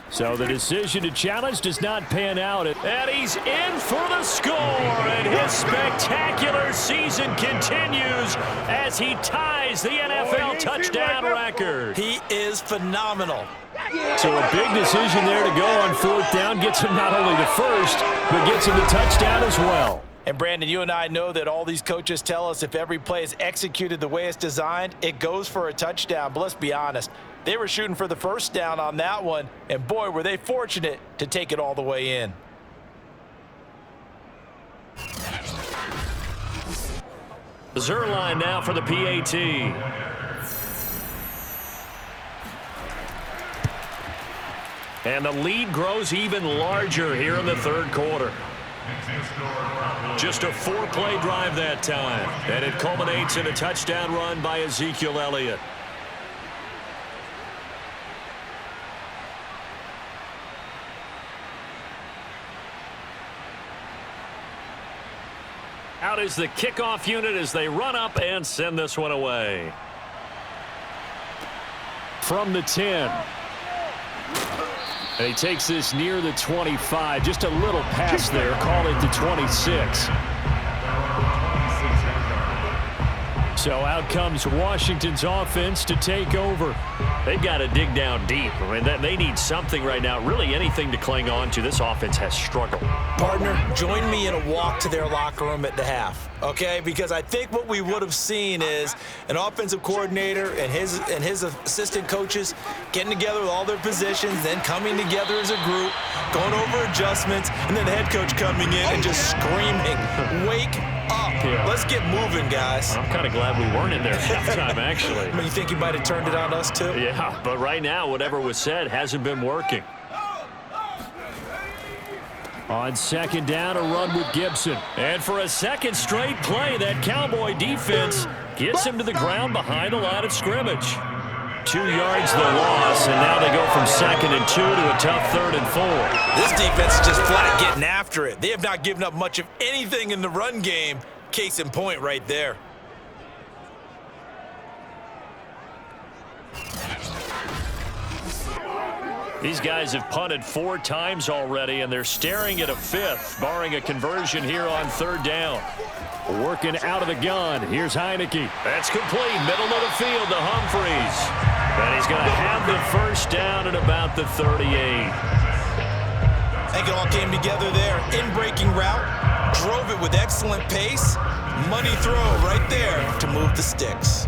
Speaker 6: So the decision to challenge does not pan out.
Speaker 1: And he's in for the score, and his spectacular season continues as he ties the NFL touchdown record.
Speaker 2: He is phenomenal.
Speaker 6: So a big decision there to go on 4th down. Gets him not only the first, but gets him the touchdown as well.
Speaker 3: And Brandon, you and I know that all these coaches tell us if every play is executed the way it's designed, it goes for a touchdown. But let's be honest, they were shooting for the first down on that one, and boy, were they fortunate to take it all the way in.
Speaker 1: Zuerlein now for the PAT. And the lead grows even larger here in the 3rd quarter. Just a 4-play drive that time, and it culminates in a touchdown run by Ezekiel Elliott. Out is the kickoff unit as they run up and send this one away.
Speaker 6: From the 10. And he takes this near the 25. Just a little pass there. Call it the 26.
Speaker 1: So out comes Washington's offense to take over. They've got to dig down deep. I mean, they need something right now, really anything to cling on to. This offense has struggled.
Speaker 2: Partner, join me in a walk to their locker room at the half, okay? Because I think what we would have seen is an offensive coordinator and his assistant coaches getting together with all their positions, then coming together as a group, going over adjustments, and then the head coach coming in and just screaming, "Wake up.
Speaker 1: Yeah.
Speaker 2: Let's get moving, guys."
Speaker 1: I'm kind of glad we weren't in there at halftime, actually.
Speaker 2: I mean, you think he might have turned it on us, too?
Speaker 1: Yeah, but right now, whatever was said hasn't been working. On second down, a run with Gibson. And for a second straight play, that Cowboy defense gets him to the ground behind the line of scrimmage. 2 yards the loss, and now they go from 2nd and 2 to a tough 3rd and 4.
Speaker 2: This defense is just flat getting after it. They have not given up much of anything in the run game. Case in point right there.
Speaker 1: These guys have punted 4 times already, and they're staring at a 5th, barring a conversion here on 3rd down. Working out of the gun. Here's Heineke. That's complete. Middle of the field to Humphries. And he's going to have the first down at about the 38.
Speaker 2: I think it all came together there. In-breaking route. Drove it with excellent pace. Money throw right there to move the sticks.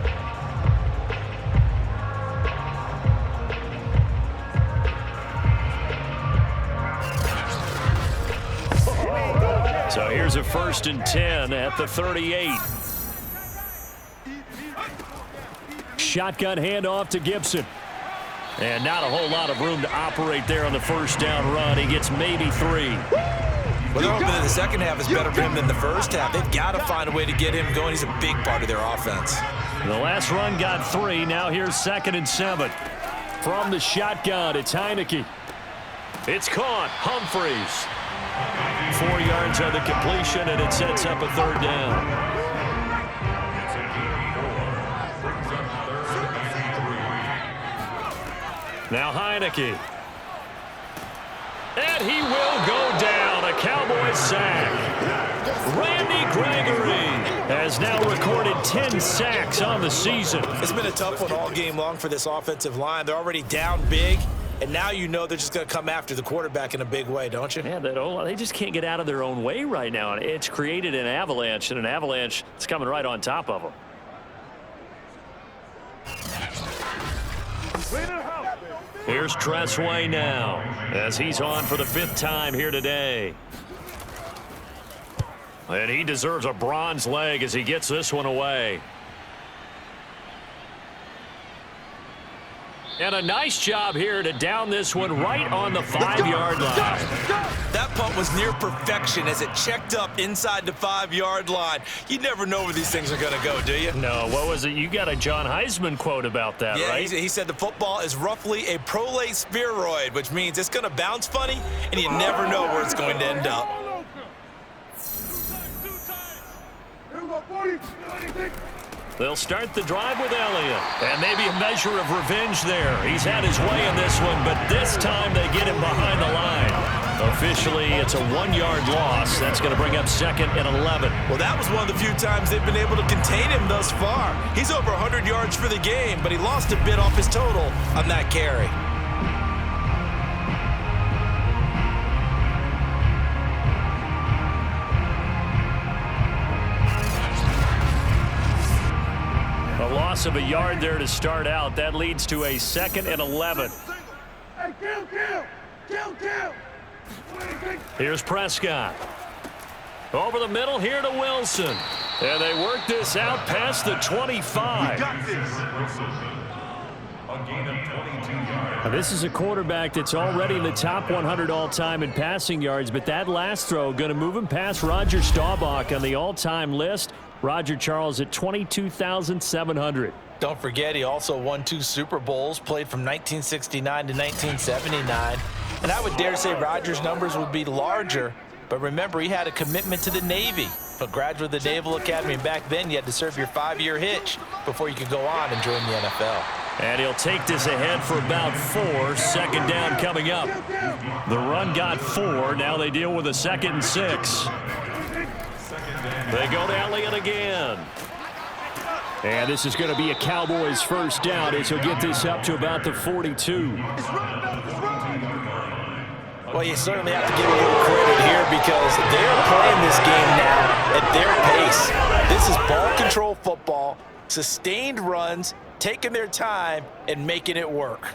Speaker 1: So here's a 1st and 10 at the 38. Shotgun handoff to Gibson. And not a whole lot of room to operate there on the first down run. He gets maybe 3.
Speaker 2: Well, they're hoping that the second half is better for him than the first half. They've got to find a way to get him going. He's a big part of their offense.
Speaker 1: The last run got 3. Now here's 2nd and 7. From the shotgun, it's Heineke. It's caught. Humphries. 4 yards on the completion, and it sets up a 3rd down. Now Heineke. And he will go down. A Cowboy sack. Randy Gregory has now recorded 10 sacks on the season.
Speaker 2: It's been a tough one all game long for this offensive line. They're already down big, and now you know they're just going to come after the quarterback in a big way, don't you?
Speaker 1: Yeah, they just can't get out of their own way right now. It's created an avalanche, and an avalanche is coming right on top of them. Here's Tressway now, as he's on for the 5th time here today. And he deserves a bronze leg as he gets this one away. And a nice job here to down this one right on the 5-yard line.
Speaker 2: That punt was near perfection as it checked up inside the 5-yard line. You never know where these things are going to go, do you?
Speaker 1: No, what was it? You got a John Heisman quote about that,
Speaker 2: yeah,
Speaker 1: right?
Speaker 2: He said the football is roughly a prolate spheroid, which means it's going to bounce funny, and you never know where it's going to end up.
Speaker 1: They'll start the drive with Elliott. And maybe a measure of revenge there. He's had his way in this one, but this time they get him behind the line. Officially, it's a 1-yard loss. That's going to bring up 2nd and 11.
Speaker 2: Well, that was one of the few times they've been able to contain him thus far. He's over 100 yards for the game, but he lost a bit off his total on that carry.
Speaker 1: A loss of a yard there to start out. That leads to a 2nd and 11. Here's Prescott. Over the middle here to Wilson. And they work this out past the 25. Now, this is a quarterback that's already in the top 100 all-time in passing yards, but that last throw going to move him past Roger Staubach on the all-time list. Roger Charles at 22,700.
Speaker 3: Don't forget, he also won 2 Super Bowls, played from 1969 to 1979. And I would dare say Rodgers' numbers would be larger, but remember, he had a commitment to the Navy. A graduate of the Naval Academy, back then you had to serve your 5-year hitch before you could go on and join the NFL.
Speaker 1: And he'll take this ahead for about 4. 2nd down coming up. The run got 4. Now they deal with a 2nd and 6. They go to Elliott again.
Speaker 6: And this is going to be a Cowboys first down as he'll get this up to about the 42.
Speaker 3: Well, you certainly have to give a little credit here because they're playing this game now at their pace. This is ball control football, sustained runs, taking their time and making it work.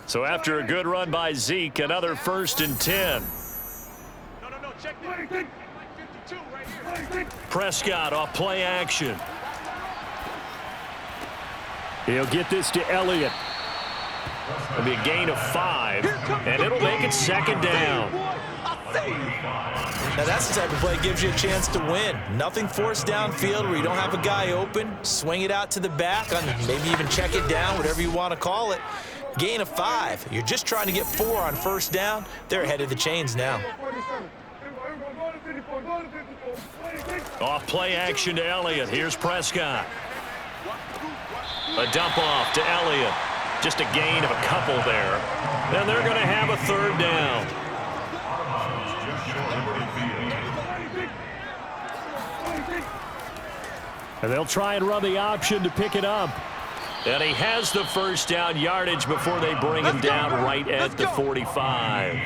Speaker 1: So after a good run by Zeke, another 1st and 10. Prescott off play action.
Speaker 6: He'll get this to Elliott.
Speaker 1: It'll be a gain of 5, and it'll make it 2nd down.
Speaker 2: Now that's the type of play that gives you a chance to win. Nothing forced downfield where you don't have a guy open. Swing it out to the back, maybe even check it down, whatever you want to call it. Gain of 5. You're just trying to get 4 on 1st down. They're ahead of the chains now.
Speaker 1: Off play action to Elliott. Here's Prescott. A dump off to Elliott. Just a gain of a couple there. And they're going to have a 3rd down.
Speaker 6: And they'll try and run the option to pick it up.
Speaker 1: And he has the 1st down yardage before they bring him down right at the 45.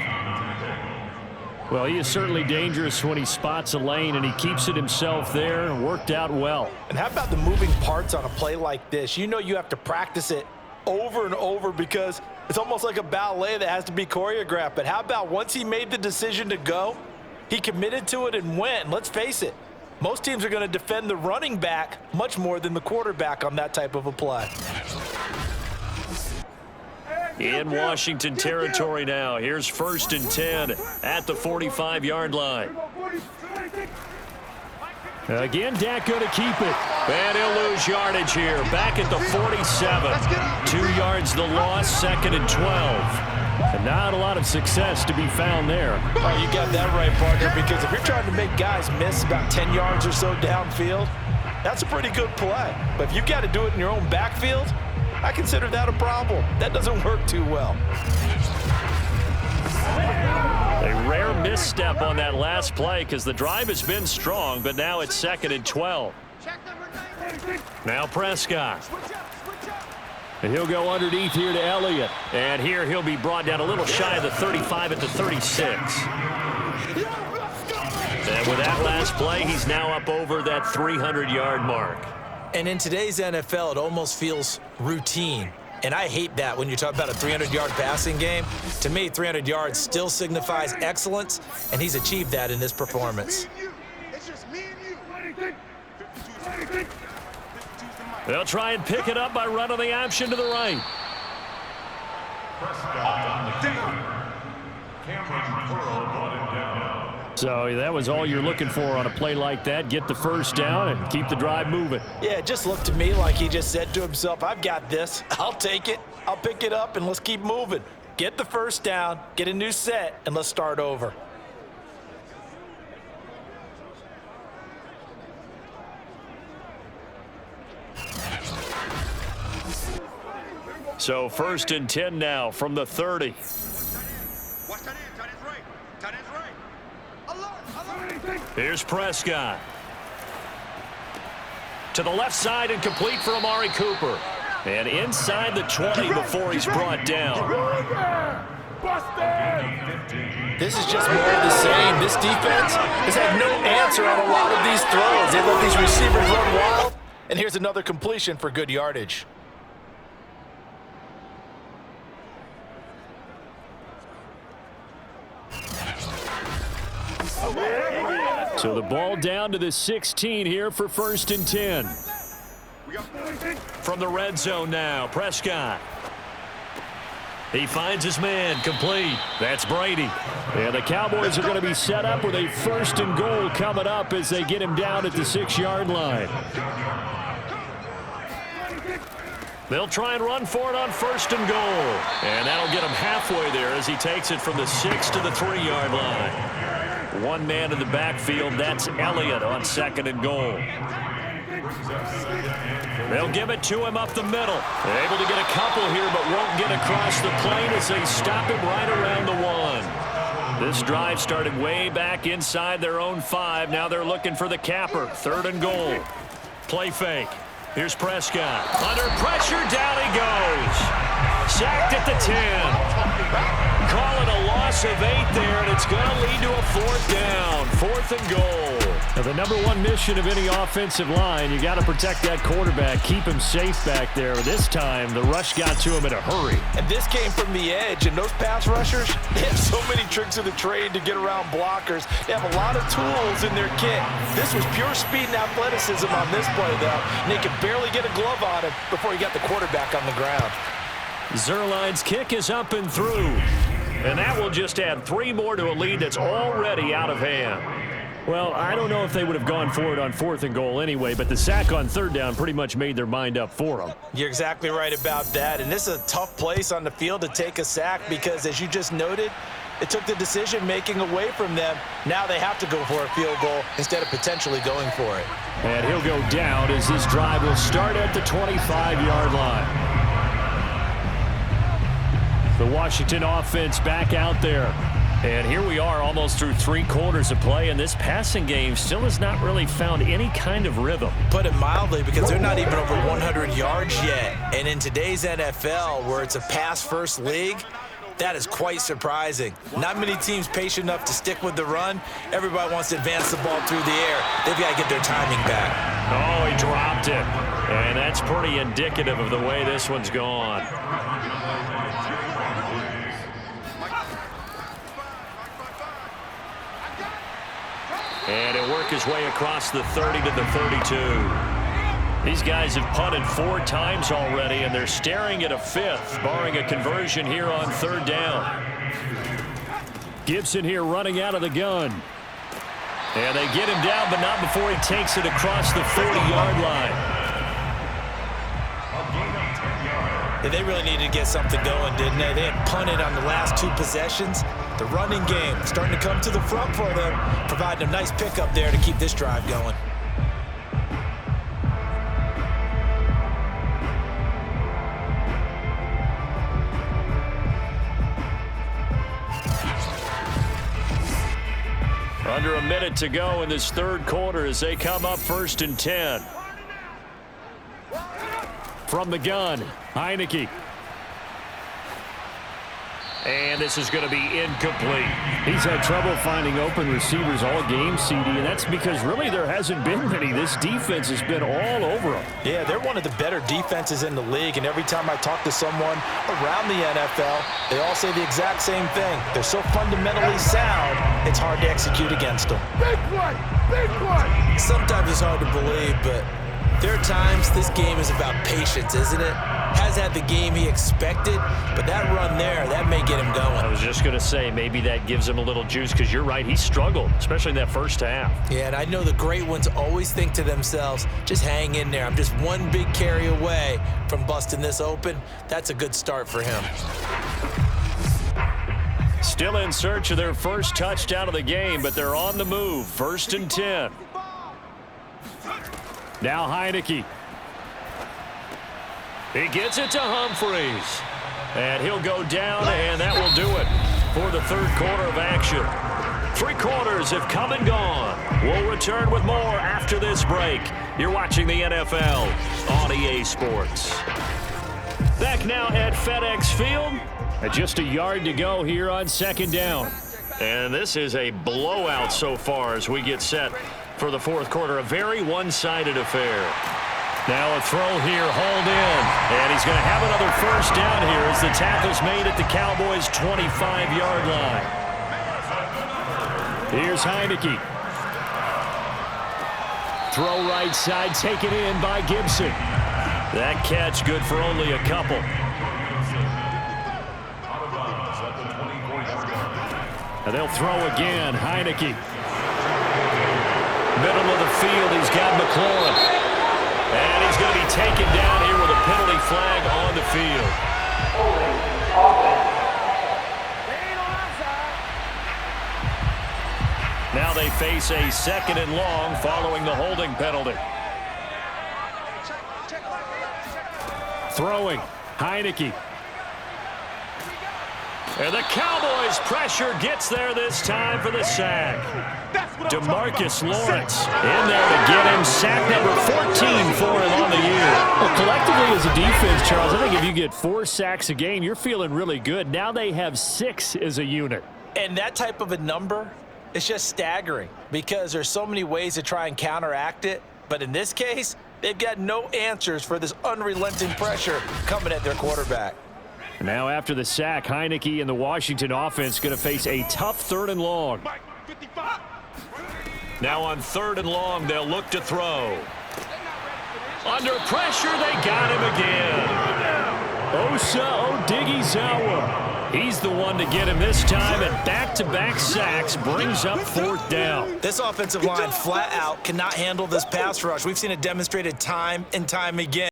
Speaker 6: Well, he is certainly dangerous when he spots a lane, and he keeps it himself there. Worked out well.
Speaker 3: And how about the moving parts on a play like this? You know you have to practice it over and over because it's almost like a ballet that has to be choreographed. But how about once he made the decision to go, he committed to it and went. And let's face it, most teams are going to defend the running back much more than the quarterback on that type of a play.
Speaker 1: In Washington territory now. Here's 1st and 10 at the 45-yard line.
Speaker 6: Again, Dak going to keep it.
Speaker 1: And he'll lose yardage here. Back at the 47. 2 yards the loss, 2nd and 12.
Speaker 6: And not a lot of success to be found there.
Speaker 3: Oh, you got that right, partner, because if you're trying to make guys miss about 10 yards or so downfield, that's a pretty good play. But if you've got to do it in your own backfield, I consider that a problem. That doesn't work too well.
Speaker 1: A rare misstep on that last play because the drive has been strong, but now it's 2nd and 12. Now Prescott.
Speaker 6: And he'll go underneath here to Elliott.
Speaker 1: And here he'll be brought down a little shy of the 35 at the 36. And with that last play, he's now up over that 300-yard mark.
Speaker 2: And in today's NFL, it almost feels routine. And I hate that when you talk about a 300-yard passing game. To me, 300 yards still signifies excellence, and he's achieved that in this performance.
Speaker 1: They'll try and pick it up by running the option to the right.
Speaker 6: So that was all you're looking for on a play like that. Get the 1st down and keep the drive moving.
Speaker 3: Yeah, it just looked to me like he just said to himself, I've got this. I'll take it. I'll pick it up, and let's keep moving. Get the 1st down, get a new set, and let's start over.
Speaker 1: So 1st and 10 now from the 30. Here's Prescott. To the left side and complete for Amari Cooper. And inside the 20 before he's brought down.
Speaker 3: This is just more of the same. This defense has had no answer on a lot of these throws. They let these receivers run wild. And here's another completion for good yardage.
Speaker 6: So the ball down to the 16 here for 1st and 10.
Speaker 1: From the red zone now, Prescott. He finds his man, complete. That's Brady.
Speaker 6: And the Cowboys are going to be set up with a 1st and goal coming up as they get him down at the 6-yard line.
Speaker 1: They'll try and run for it on 1st and goal. And that'll get him halfway there as he takes it from the 6 to the 3-yard line. One man in the backfield, that's Elliott on 2nd and goal. They'll give it to him up the middle. They're able to get a couple here, but won't get across the plane as they stop him right around the 1. This drive started way back inside their own 5. Now they're looking for the capper. 3rd and goal. Play fake. Here's Prescott. Under pressure, down he goes. Sacked at the 10. Call it a loss of 8 there, and it's going to lead to a 4th down. 4th and goal.
Speaker 6: Now, the number one mission of any offensive line, you got to protect that quarterback, keep him safe back there. This time, the rush got to him in a hurry.
Speaker 3: And this came from the edge, and those pass rushers, they have so many tricks of the trade to get around blockers. They have a lot of tools in their kit. This was pure speed and athleticism on this play, though, and they could barely get a glove on him before he got the quarterback on the ground.
Speaker 1: Zuerlein's kick is up and through. And that will just add 3 more to a lead that's already out of hand.
Speaker 6: Well, I don't know if they would have gone for it on 4th and goal anyway, but the sack on 3rd down pretty much made their mind up for them.
Speaker 3: You're exactly right about that, and this is a tough place on the field to take a sack because, as you just noted, it took the decision-making away from them. Now they have to go for a field goal instead of potentially going for it.
Speaker 6: And he'll go down as this drive will start at the 25-yard line. The Washington offense back out there.
Speaker 1: And here we are almost through 3 quarters of play, and this passing game still has not really found any kind of rhythm.
Speaker 3: Put it mildly, because they're not even over 100 yards yet. And in today's NFL, where it's a pass-first league, that is quite surprising. Not many teams patient enough to stick with the run. Everybody wants to advance the ball through the air. They've got to get their timing back.
Speaker 1: Oh, he dropped it. And that's pretty indicative of the way this one's gone. And he'll work his way across the 30 to the 32. These guys have punted 4 times already, and they're staring at a 5th, barring a conversion here on 3rd down.
Speaker 6: Gibson here running out of the gun.
Speaker 1: And they get him down, but not before he takes it across the 40-yard line.
Speaker 3: Yeah, they really needed to get something going, didn't they? They had punted on the last 2 possessions. The running game starting to come to the front for them, providing a nice pickup there to keep this drive going.
Speaker 1: Under a minute to go in this 3rd quarter as they come up 1st and 10.
Speaker 6: From the gun, Heineke.
Speaker 1: And this is going to be incomplete.
Speaker 6: He's had trouble finding open receivers all game, CD, and that's because really there hasn't been many. This defense has been all over them.
Speaker 3: Yeah, they're one of the better defenses in the league, and every time I talk to someone around the NFL, they all say the exact same thing. They're so fundamentally sound, it's hard to execute against them.
Speaker 5: Big one! Big one!
Speaker 3: Sometimes it's hard to believe, but there are times this game is about patience, isn't it? Has had the game he expected, but that run there, that may get him going.
Speaker 1: I was just going to say, maybe that gives him a little juice, because you're right, he struggled, especially in that first half.
Speaker 3: Yeah, and I know the great ones always think to themselves, just hang in there. I'm just one big carry away from busting this open. That's a good start for him.
Speaker 1: Still in search of their first touchdown of the game, but they're on the move. 1st and 10.
Speaker 6: Now Heineke.
Speaker 1: He gets it to Humphries. And he'll go down, and that will do it for the 3rd quarter of action. 3 quarters have come and gone. We'll return with more after this break. You're watching the NFL on EA Sports. Back now at FedEx Field.
Speaker 6: And just a yard to go here on 2nd down.
Speaker 1: And this is a blowout so far as we get set for the 4th quarter. A very one-sided affair. Now a throw here, hauled in. And he's going to have another 1st down here as the tackle's made at the Cowboys' 25-yard line.
Speaker 6: Here's Heineke. Throw right side, taken in by Gibson.
Speaker 1: That catch good for only a couple.
Speaker 6: And they'll throw again, Heineke.
Speaker 1: Middle of the field, he's got McLaurin. And he's going to be taken down here with a penalty flag on the field. Now they face a 2nd and long following the holding penalty.
Speaker 6: Throwing, Heineke.
Speaker 1: And the Cowboys' pressure gets there this time for the sack. DeMarcus Lawrence in there to get him. Sack number 14 for him on the year.
Speaker 6: Well, collectively as a defense, Charles, I think if you get 4 sacks a game, you're feeling really good. Now they have 6 as a unit.
Speaker 3: And that type of a number is just staggering because there's so many ways to try and counteract it. But in this case, they've got no answers for this unrelenting pressure coming at their quarterback.
Speaker 6: Now after the sack, Heineke and the Washington offense going to face a tough 3rd and long.
Speaker 1: Now on 3rd and long, they'll look to throw. Under pressure, they got him again.
Speaker 6: Osa Odighizuwa. He's the one to get him this time, and back-to-back sacks brings up 4th down.
Speaker 2: This offensive line flat out cannot handle this pass rush. We've seen it demonstrated time and time again.